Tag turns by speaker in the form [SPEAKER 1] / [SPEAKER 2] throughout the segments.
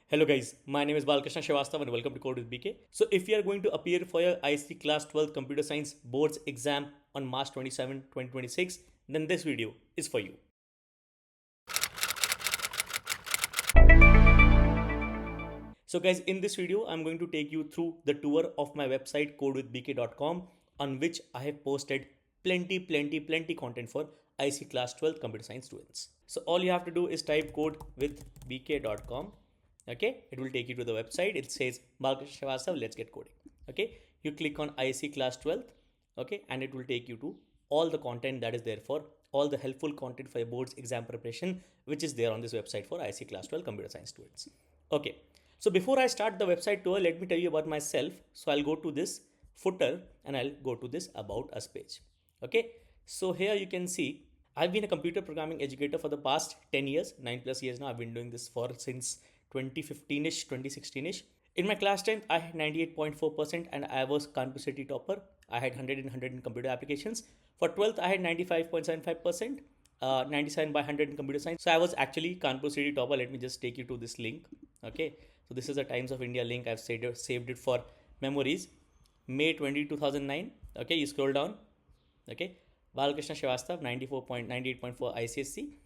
[SPEAKER 1] Hello guys, my name is Balkrishna Srivastav and welcome to Code with BK. So if you are going to appear for your ISC Class 12 Computer Science Boards exam on March 27, 2026, then this video is for you. So guys, in this video, I'm going to take you through the tour of my website CodeWithBK.com, on which I have posted plenty content for IC Class 12 Computer Science students. So all you have to do is type CodeWithBK.com. Okay, it will take you to the website. It says Balkrishna Srivastav, let's get coding. Okay, you click on IC Class 12. Okay, and it will take you to all the content that is there for all the helpful content for your boards exam preparation, which is there on this website for IC Class 12 Computer Science students. Okay, so before I start the website tour, let me tell you about myself. So I'll go to this footer and I'll go to this About Us page. Okay, so here you can see I've been a computer programming educator for the past 10 years, 9+ years now. I've been doing this for since 2015ish, 2016ish. In my class 10th, I had 98.4% and I was Kanpur city topper. I had 100 in computer applications. For 12th, I had 95.75%, 97 by 100 in computer science. So I was actually Kanpur city topper. Let me just take you to this link. Okay, so this is a Times of India link. I've saved it for memories. May 20, 2009. Okay, you scroll down. Okay, Balkrishna Srivastav, 98.4 ICSE.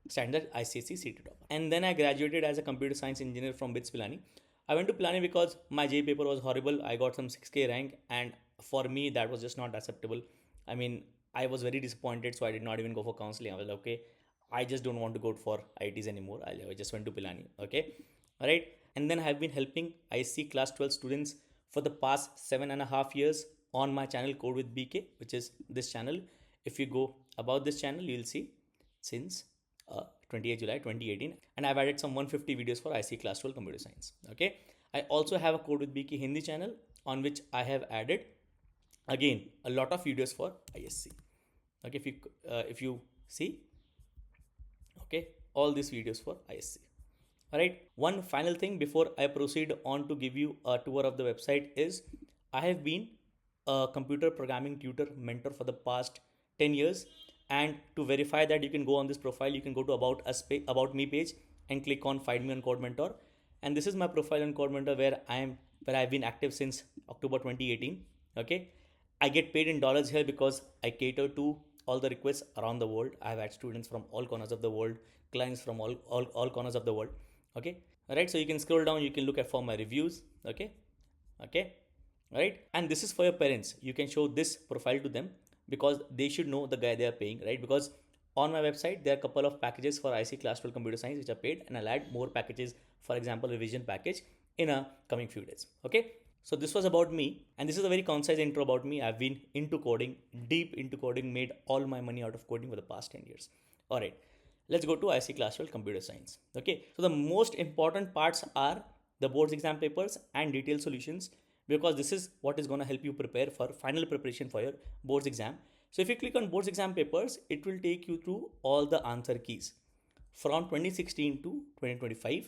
[SPEAKER 1] Standard ICSE city topper. And then I graduated as a computer science engineer from BITS Pilani. I went to Pilani because my JEE paper was horrible. I got some 6K rank, and for me that was just not acceptable. I mean, I was very disappointed, so I did not even go for counseling. I was like, okay, I just don't want to go for ITs anymore. I just went to Pilani. Okay, all right. And then I have been helping IC Class 12 students for the past 7.5 years on my channel Code with BK, which is this channel. If you go about this channel, you will see since 28 July 2018, and I've added some 150 videos for IC Class 12 Computer Science. Okay, I also have a Code with BK Hindi channel on which I have added again a lot of videos for ISC. Okay, if you see, okay, all these videos for ISC. All right, one final thing before I proceed on to give you a tour of the website is I have been a computer programming tutor mentor for the past 10 years. And to verify that, you can go on this profile, you can go to about me page and click on Find Me on Code Mentor. And this is my profile on Code Mentor where I've been active since October 2018. Okay, I get paid in dollars here because I cater to all the requests around the world. I've had students from all corners of the world, clients from all corners of the world. Okay, all right. So you can scroll down, you can look at for my reviews. Okay, all right. And this is for your parents. You can show this profile to them, because they should know the guy they are paying, right? Because on my website, there are a couple of packages for IC Class 12 Computer Science which are paid, and I'll add more packages, for example, revision package in a coming few days. Okay, so this was about me, and this is a very concise intro about me. I've been into coding, deep into coding, made all my money out of coding for the past 10 years. All right, let's go to IC Class 12 Computer Science. Okay, so the most important parts are the boards exam papers and detailed solutions, because this is what is going to help you prepare for final preparation for your boards exam. So if you click on boards exam papers, it will take you through all the answer keys from 2016 to 2025.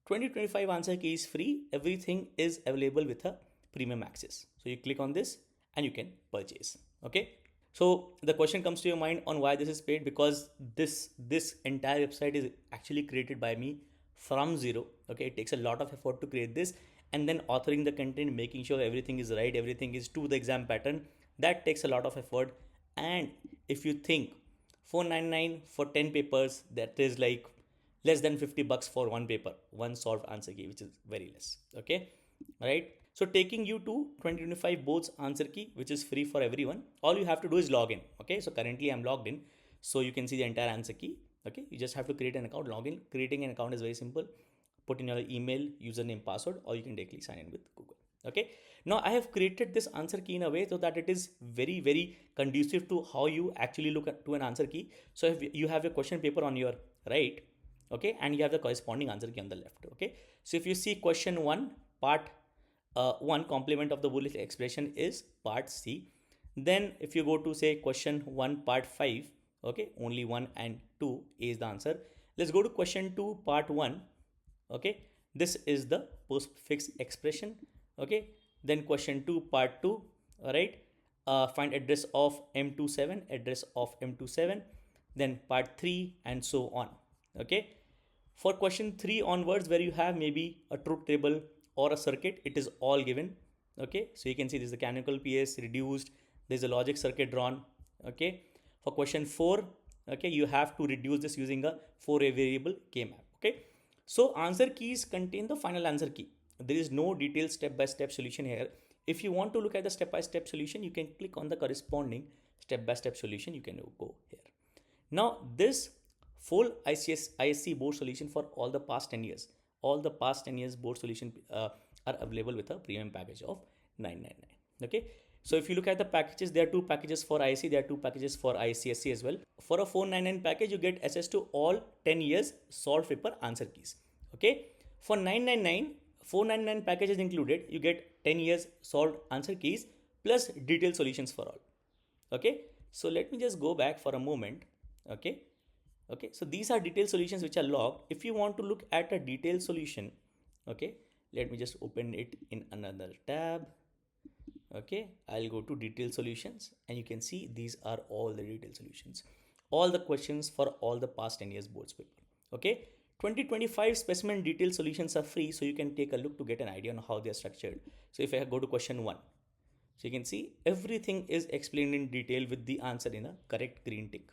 [SPEAKER 1] 2025 answer key is free. Everything is available with a premium access. So you click on this and you can purchase. Okay, so the question comes to your mind on why this is paid, because this entire website is actually created by me from zero. Okay, it takes a lot of effort to create this, and then authoring the content, making sure everything is right, everything is to the exam pattern, that takes a lot of effort. And if you think 499 for 10 papers, that is like less than $50 for one paper, one solved answer key, which is very less. Okay, all right. So taking you to 2025 boards answer key, which is free for everyone. All you have to do is log in. Okay, so currently I'm logged in, so you can see the entire answer key. Okay, you just have to create an account, log in. Creating an account is very simple. Put in your email, username, password, or you can directly sign in with Google. Okay, now I have created this answer key in a way so that it is very conducive to how you actually look at to an answer key. So if you have a question paper on your right, okay, and you have the corresponding answer key on the left. Okay, so if you see question 1 part 1, complement of the Boolean expression is part C. Then if you go to say question 1 part 5, okay, only 1 and 2 is the answer. Let's go to question 2 part 1. Okay, this is the postfix expression. Okay, then question 2 part 2. All right, find address of M27, address of M27, then part 3, and so on. Okay, For question 3 onwards, where you have maybe a truth table or a circuit, it is all given. Okay, so you can see this is the canonical PS reduced, there's a logic circuit drawn. Okay, for question 4, okay, you have to reduce this using a 4 variable K map. Okay, so answer keys contain the final answer key. There is no detailed step-by-step solution here. If you want to look at the step-by-step solution, you can click on the corresponding step-by-step solution. You can go here. Now, this full ISC board solution for all the past 10 years, all the past 10 years board solution are available with a premium package of 999. Okay, so if you look at the packages, there are two packages for IC, there are two packages for ICSE as well. For a 499 package, you get access to all 10 years solved paper answer keys. Okay, for 999, 499 package is included, you get 10 years solved answer keys plus detailed solutions for all. Okay, so let me just go back for a moment. Okay, okay, so these are detailed solutions which are logged. If you want to look at a detailed solution, okay, let me just open it in another tab. Okay, I'll go to detailed solutions and you can see these are all the detailed solutions, all the questions for all the past 10 years boards paper. Okay, 2025 specimen detailed solutions are free, so you can take a look to get an idea on how they are structured. So if I go to question 1, so you can see everything is explained in detail with the answer in a correct green tick.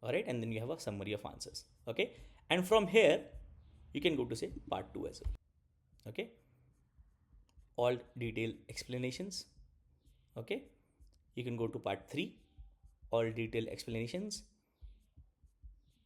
[SPEAKER 1] All right, and then you have a summary of answers. Okay, and from here you can go to say part 2 as well. Okay, all detailed explanations. Okay, you can go to part 3, all detailed explanations.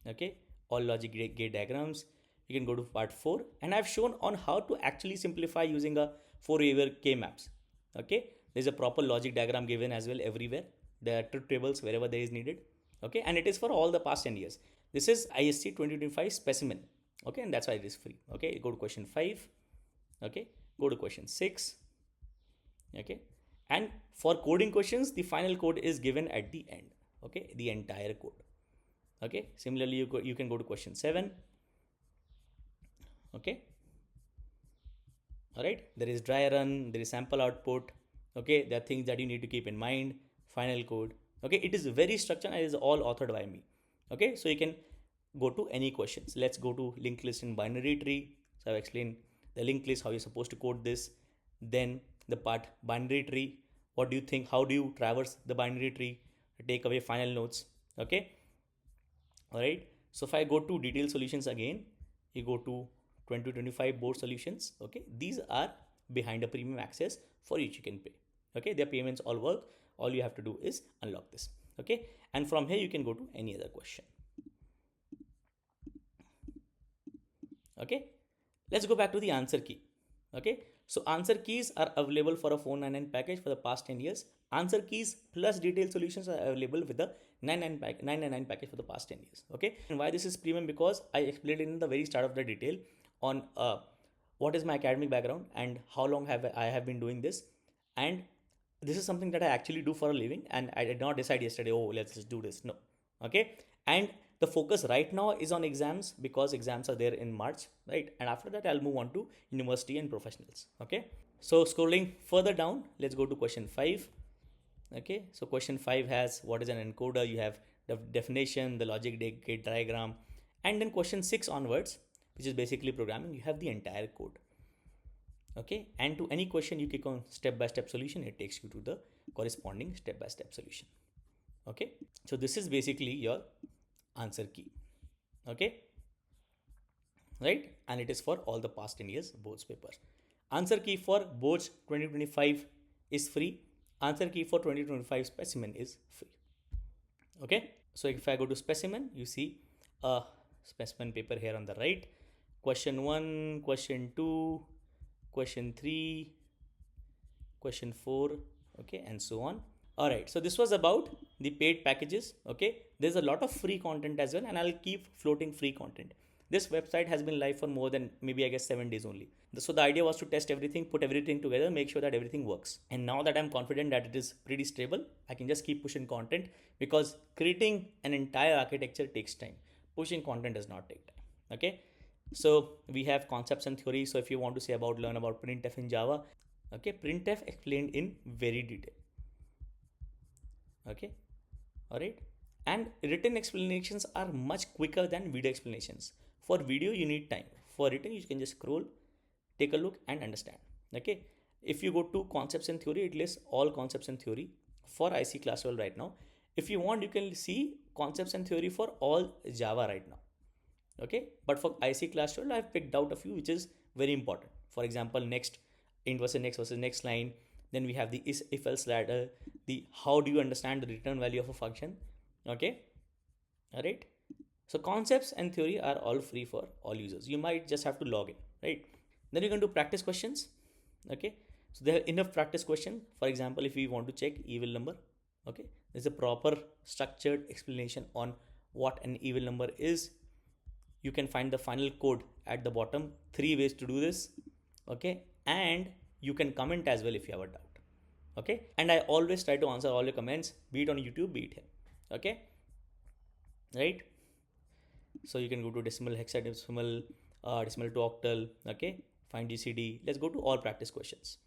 [SPEAKER 1] Okay, all logic gate diagrams. You can go to part 4, and I've shown on how to actually simplify using a 4-waiver K maps. Okay, there's a proper logic diagram given as well everywhere. There are truth tables wherever there is needed. Okay, and it is for all the past 10 years. This is ISC 2025 specimen. Okay, and that's why it is free. Okay, go to question 5. Okay, go to question 6. Okay, and for coding questions, the final code is given at the end. Okay, the entire code. Okay, similarly you can go to question 7. Okay, all right, there is dry run, there is sample output. Okay, there are things that you need to keep in mind. Final code. Okay, it is very structured and it is all authored by me. Okay, so you can go to any questions. Let's go to linked list and binary tree. So I've explained the linked list, how you're supposed to code this. Then the part binary tree, what do you think, how do you traverse the binary tree, take away final nodes. Okay, all right, so if I go to detailed solutions again, you go to 2025 board solutions. Okay, these are behind a premium access for which you can pay. Okay, their payments all work, all you have to do is unlock this. Okay, and from here you can go to any other question. Okay, let's go back to the answer key. Okay, so answer keys are available for a 499 package for the past 10 years. Answer keys plus detailed solutions are available with the 999 package for the past 10 years. Okay, and why this is premium? Because I explained in the very start of the detail on what is my academic background and how long I have been doing this, and this is something that I actually do for a living, and I did not decide yesterday, oh, let's just do this. No. Okay, and the focus right now is on exams because exams are there in March, right? And after that I'll move on to university and professionals. Okay, so scrolling further down, let's go to question 5. Okay, so question 5 has what is an encoder, you have the definition, the logic gate diagram, and then question 6 onwards, which is basically programming, you have the entire code. Okay, and to any question you click on step-by-step solution, it takes you to the corresponding step-by-step solution. Okay, so this is basically your answer key. Okay, right, and it is for all the past 10 years boards paper. Answer key for boards 2025 is free. Answer key for 2025 specimen is free. Okay, so if I go to specimen, you see a specimen paper here on the right. Question 1, question 2, question 3, question 4, okay, and so on. All right, so this was about the paid packages. Okay, there's a lot of free content as well, and I'll keep floating free content. This website has been live for more than maybe I guess 7 days only. So the idea was to test everything, put everything together, make sure that everything works. And now that I'm confident that it is pretty stable, I can just keep pushing content, because creating an entire architecture takes time. Pushing content does not take time. Okay, so we have concepts and theory. So if you want to learn about printf in Java, okay, printf explained in very detail. Okay, all right, and written explanations are much quicker than video explanations. For video you need time, for written you can just scroll, take a look and understand. Okay, if you go to concepts and theory, it lists all concepts and theory for IC class 12 right now. If you want, you can see concepts and theory for all Java right now. Okay, but for IC class 12 I've picked out a few which is very important. For example, next int versus next line, then we have the if else ladder, the how do you understand the return value of a function. Okay, all right. So concepts and theory are all free for all users. You might just have to log in, right? Then you can do practice questions. Okay, so there are enough practice question. For example, if we want to check evil number, okay, there's a proper structured explanation on what an evil number is. You can find the final code at the bottom, 3 ways to do this. Okay, and you can comment as well if you have a doubt. Okay, and I always try to answer all your comments, be it on YouTube, be it here. Okay, right? So you can go to decimal, hexadecimal, decimal to octal. Okay, find GCD. Let's go to all practice questions.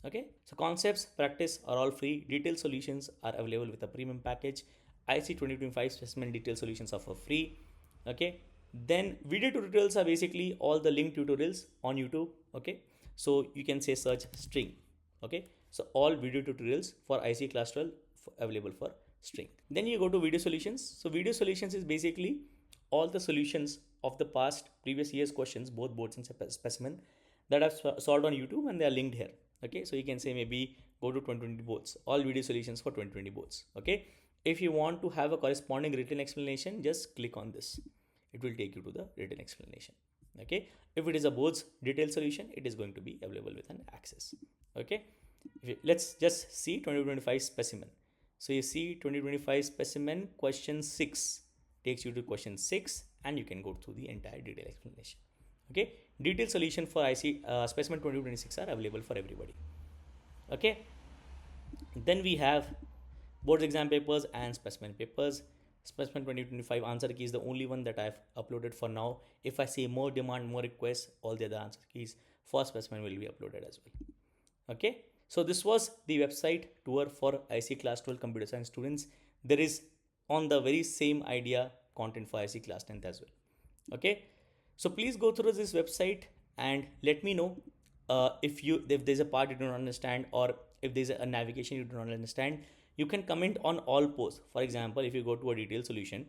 [SPEAKER 1] Okay, so concepts, practice are all free. Detailed solutions are available with a premium package. IC 2025 specimen detailed solutions are for free. Okay, then video tutorials are basically all the linked tutorials on YouTube. Okay, so you can say search string. Okay, so all video tutorials for IC class 12 available for string. Then you go to video solutions. So video solutions is basically all the solutions of the past previous year's questions, both boards and specimen, that I've solved on YouTube, and they are linked here. Okay, so you can say maybe go to 2020 boards, all video solutions for 2020 boards. Okay, if you want to have a corresponding written explanation, just click on this, it will take you to the written explanation. Okay, if it is a boards detailed solution, it is going to be available with an access. Okay, let's just see 2025 specimen. So you see 2025 specimen question 6 takes you to question 6, and you can go through the entire detailed explanation. Okay, detailed solution for IC specimen 2026 are available for everybody. Okay, then we have boards exam papers and specimen papers. Specimen 2025 answer key is the only one that I've uploaded for now. If I see more demand, more requests, all the other answer keys for specimen will be uploaded as well. Okay, so this was the website tour for IC class 12 computer science students. There is on the very same idea content for IC class 10th as well. Okay, so please go through this website and let me know if there's a part you don't understand, or if there's a navigation you don't understand. You can comment on all posts. For example, if you go to a detailed solution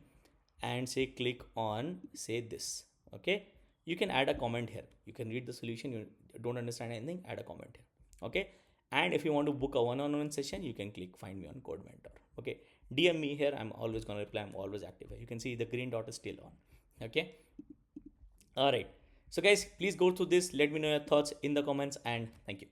[SPEAKER 1] and say click on say this, okay, you can add a comment here. You can read the solution, you don't understand anything, add a comment here. Okay, and if you want to book a one-on-one session, you can click find me on Code Mentor. Okay, DM me here, I'm always gonna reply, I'm always active here. You can see the green dot is still on. Okay, all right, so guys, please go through this, let me know your thoughts in the comments, and thank you.